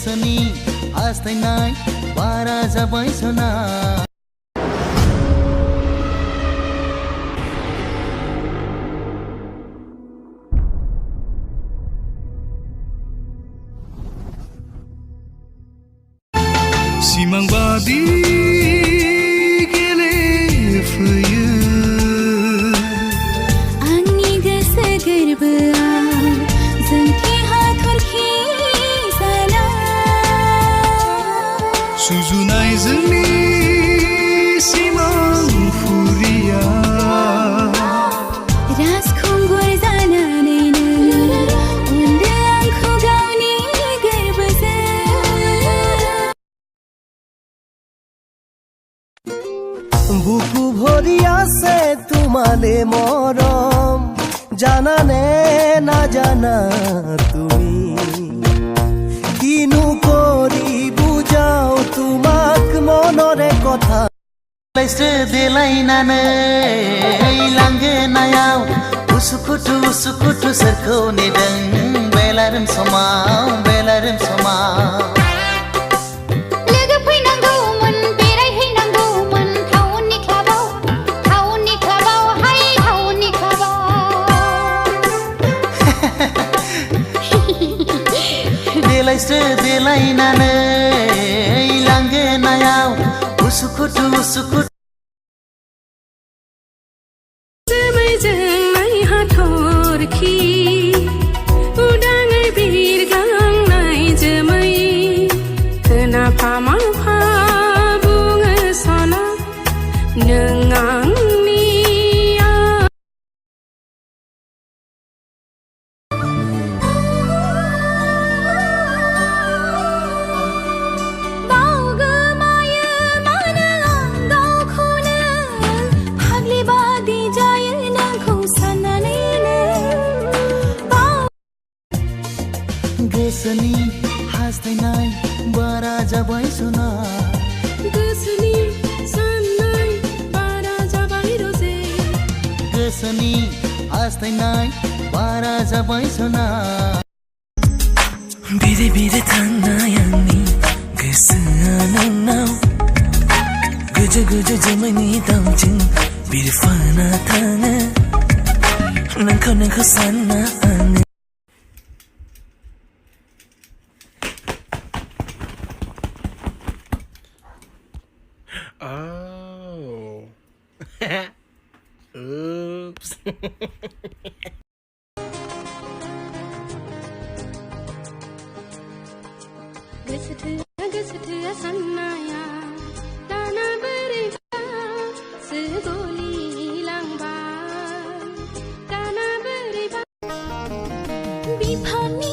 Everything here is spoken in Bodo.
गोसोनि हास्थायनाय बारा जाबाय सना सिमां बादि गेलेफैयो आंनि गोसो गोरबोआव जोंथि हाथरखि जाला सुजुनाय जोंनि सिमांफुरिया राजखुंगुर जानानैनो अनदो आंखौ गावनि गोरबोजों বুকু ভরি আছে তোমালে মরম জানা নে না জানা তুমি কিনু করি বুঝাও তোমাক মনরে কথা লাইছে দেলাইনাनै लांगोनायाव उसुखुथु सोरखौ नेदों बेलारोम समाव देलायस्रो देलायनानै लांगोनायाव उसुखुथु जोमै हाथरखि उदाङै बिरगांनाय जोमै खोनाफा माफा बुङो सना नों आंनि गोसोनि हास्थायनाय बारा जाबाय सना गोसोनि साननाय बारा जाबाय रजे गोसोनि हास्थायनाय बारा जाबाय सना बिरे बिरे थांनाय आंनि गोसोआ नोंनाव गोजौ गोजौ जोमैनि दाउजों बिरफाना थाङो नोंखौ सानना आङो Oh. Oops. गोसोथोआ साननाया दाना बोरैबा सोगलि लांबाय दाना बोरैबा बिफानि